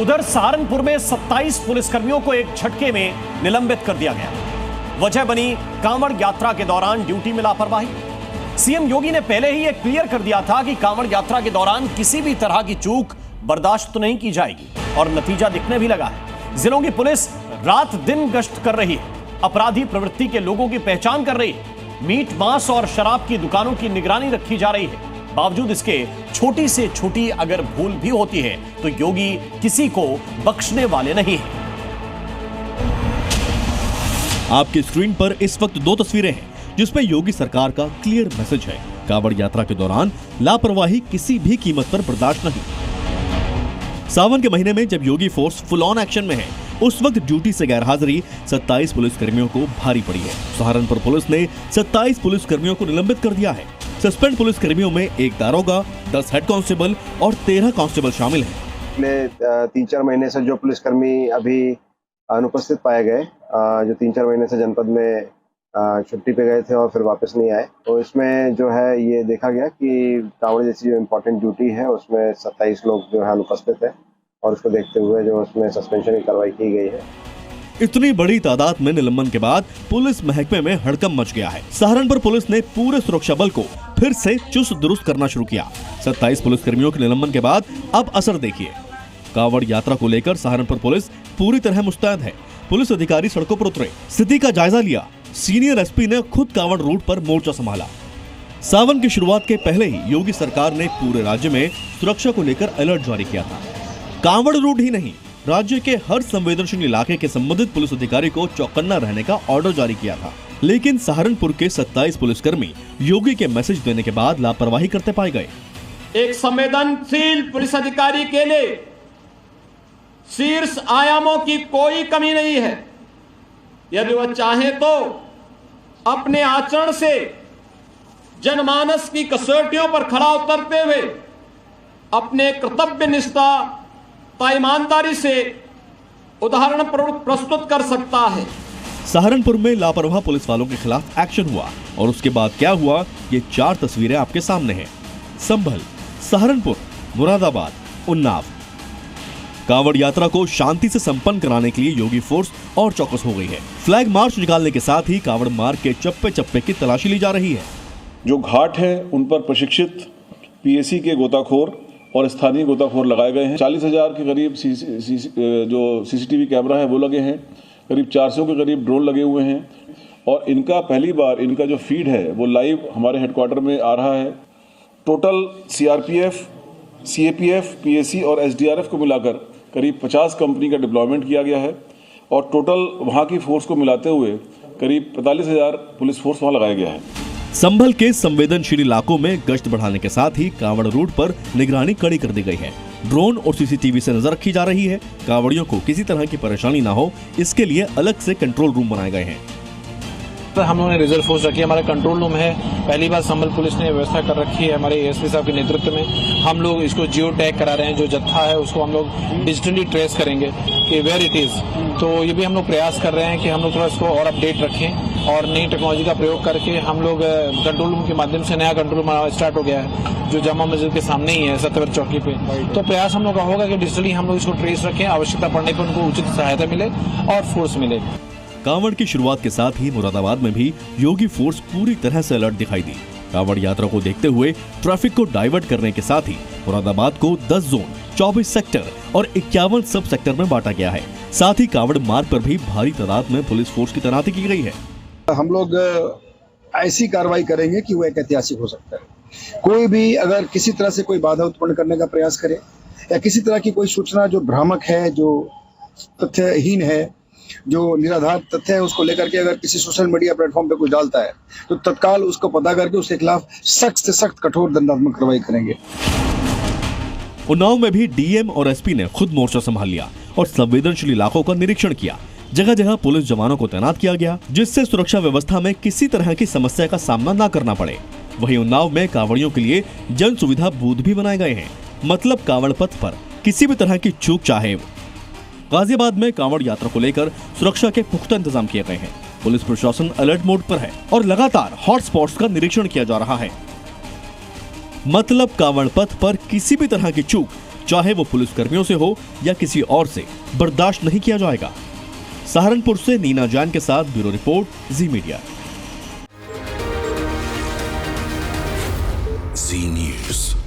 उधर सहारनपुर में 27 पुलिसकर्मियों को एक झटके में निलंबित कर दिया गया। वजह बनी कांवड़ यात्रा के दौरान ड्यूटी में लापरवाही। सीएम योगी ने पहले ही यह क्लियर कर दिया था कि कांवड़ यात्रा के दौरान किसी भी तरह की चूक बर्दाश्त तो नहीं की जाएगी, और नतीजा दिखने भी लगा है। जिलों की पुलिस रात दिन गश्त कर रही है, अपराधी प्रवृत्ति के लोगों की पहचान कर रही है, मीट मांस और शराब की दुकानों की निगरानी रखी जा रही है। बावजूद इसके छोटी से छोटी अगर भूल भी होती है तो योगी किसी को बख्शने वाले नहीं हैं। आपकी स्क्रीन पर इस वक्त दो तस्वीरें हैं जिसमें योगी सरकार का क्लियर मैसेज है। कांवड़ यात्रा के दौरान लापरवाही किसी भी कीमत पर बर्दाश्त नहीं। सावन के महीने में जब योगी फोर्स फुल ऑन एक्शन में है, उस वक्त ड्यूटी से गैरहाजिरी 27 पुलिसकर्मियों को भारी पड़ी है। सहारनपुर पुलिस ने 27 पुलिसकर्मियों को निलंबित कर दिया है। सस्पेंड पुलिसकर्मियों में एक दारोगा, 10 हेड कांस्टेबल और 13 कांस्टेबल शामिल हैं। पिछले 3-4 महीने से जो पुलिसकर्मी अभी अनुपस्थित पाए गए, जो 3-4 महीने से जनपद में छुट्टी पे गए थे और फिर वापस नहीं आए, तो इसमें जो है ये देखा गया कि कांवड़ जैसी जो इम्पोर्टेंट ड्यूटी है उसमें 27 लोग जो है अनुपस्थित है, और उसको देखते हुए जो उसमें सस्पेंशन की कार्रवाई की गई है। इतनी बड़ी तादाद में निलंबन के बाद पुलिस महकमे में हड़कंप मच गया है। सहारनपुर पुलिस ने पूरे सुरक्षा बल को फिर से चुस्त दुरुस्त करना शुरू किया। 27 पुलिसकर्मियों के निलंबन के बाद अब असर देखिए। कांवड़ यात्रा को लेकर सहारनपुर पुलिस पूरी तरह मुस्तैद है। पुलिस अधिकारी सड़कों पर उतरे, स्थिति का जायजा लिया। सीनियर एसपी ने खुद कांवड़ रूट पर मोर्चा संभाला। सावन की शुरुआत के पहले ही योगी सरकार ने पूरे राज्य में सुरक्षा को लेकर अलर्ट जारी किया था। कांवड़ रूट ही नहीं, राज्य के हर संवेदनशील इलाके के संबंधित पुलिस अधिकारी को चौकन्ना रहने का ऑर्डर जारी किया था। लेकिन सहारनपुर के 27 पुलिसकर्मी योगी के मैसेज देने के बाद लापरवाही करते पाए गए। एक संवेदनशील पुलिस अधिकारी के लिए शीर्ष आयामों की कोई कमी नहीं है। यदि वह चाहे तो अपने आचरण से जनमानस की कसौटियों पर खरा उतरते हुए अपने कर्तव्य निष्ठा ईमानदारी से उदाहरण प्रस्तुत कर सकता है। सहारनपुर में लापरवाह पुलिस वालों के खिलाफ एक्शन हुआ, और उसके बाद क्या हुआ ये 4 तस्वीरें आपके सामने हैं। संभल, सहारनपुर, मुरादाबाद, उन्नाव। कांवड़ यात्रा को शांति से संपन्न कराने के लिए योगी फोर्स और चौकस हो गई है। फ्लैग मार्च निकालने के साथ ही कांवड़ मार्ग के चप्पे चप्पे की तलाशी ली जा रही है। जो घाट है उन पर प्रशिक्षित पीएसी के गोताखोर और स्थानीय गोताखोर लगाए गए हैं। 40,000 के करीब जो सीसीटीवी कैमरा है वो लगे हैं। करीब 400 के करीब ड्रोन लगे हुए हैं, और इनका पहली बार इनका जो फीड है वो लाइव हमारे हेडक्वार्टर में आ रहा है। टोटल सीआरपीएफ, सीएपीएफ, पीएसी और एसडीआरएफ को मिलाकर करीब 50 कंपनी का डिप्लॉयमेंट किया गया है, और टोटल वहाँ की फोर्स को मिलाते हुए करीब 45,000 पुलिस फोर्स वहाँ लगाया गया है। संभल के संवेदनशील इलाकों में गश्त बढ़ाने के साथ ही कांवड़ रूट पर निगरानी कड़ी कर दी गई है। ड्रोन और सीसीटीवी से नजर रखी जा रही है। कांवड़ियों को किसी तरह की परेशानी ना हो, इसके लिए अलग से कंट्रोल रूम बनाए गए हैं। हम लोगों ने रिजर्व फोर्स रखी है, हमारा कंट्रोल रूम है। पहली बार संभल पुलिस ने व्यवस्था कर रखी है हमारे एएसपी साहब के नेतृत्व में। हम लोग इसको जियो टैग करा रहे हैं, जो जत्था है उसको हम लोग डिजिटली ट्रेस करेंगे कि वेयर इट इज। तो ये भी हम लोग प्रयास कर रहे हैं कि हम लोग थोड़ा इसको और अपडेट रखें, और नई टेक्नोलॉजी का प्रयोग करके हम लोग कंट्रोल रूम के माध्यम से नया कंट्रोल रूम स्टार्ट हो गया है जो जामा मस्जिद के सामने ही है, सत्यवर चौकी पे। तो प्रयास हम लोग का होगा कि डिजिटली हम लोग इसको ट्रेस रखें, आवश्यकता पड़ने पर उनको उचित सहायता मिले और फोर्स मिले। कांवड़ की शुरुआत के साथ ही मुरादाबाद में भी योगी फोर्स पूरी तरह से अलर्ट दिखाई दी। कांवड़ यात्रा को देखते हुए ट्रैफिक को डाइवर्ट करने के साथ ही मुरादाबाद को 10 जोन, 24 सेक्टर और 51 सब सेक्टर में बांटा गया है। साथ ही कांवड़ मार्ग पर भी भारी तादाद में पुलिस फोर्स की तैनाती की गई है। हम लोग ऐसी कार्रवाई करेंगे कि वो एक ऐतिहासिक हो सकता है। कोई भी अगर किसी तरह से कोई बाधा उत्पन्न करने का प्रयास करे, या किसी तरह की कोई सूचना जो भ्रामक है, जो तथ्यहीन है, जो निराधार तथ्य है, उसको लेकर के अगर किसी सोशल मीडिया प्लेटफॉर्म पे कुछ डालता है तो तत्काल उसको पता करके उसके खिलाफ सख्त से सख्त कठोर दंडात्मक कार्रवाई करेंगे। उन्नाव में भी डीएम और एसपी ने खुद मोर्चा संभाल लिया और संवेदनशील इलाकों का निरीक्षण किया। जगह जगह पुलिस जवानों को तैनात किया गया, जिससे सुरक्षा व्यवस्था में किसी तरह की समस्या का सामना न करना पड़े। वहीं उन्नाव में कांवड़ियों के लिए जन सुविधा बूथ भी बनाए गए हैं, मतलब कांवड़ पथ पर किसी भी तरह की चूक चाहे। गाजियाबाद में कांवड़ यात्रा को लेकर सुरक्षा के पुख्ता इंतजाम किए गए हैं। पुलिस प्रशासन अलर्ट मोड पर है और लगातार हॉटस्पॉट्स का निरीक्षण किया जा रहा है। मतलब कांवड़ पथ पर किसी भी तरह की चूक चाहे वो पुलिसकर्मियों से हो या किसी और से, बर्दाश्त नहीं किया जाएगा। सहारनपुर से नीना जान के साथ ब्यूरो रिपोर्ट, जी मीडिया। जी न्यूज़।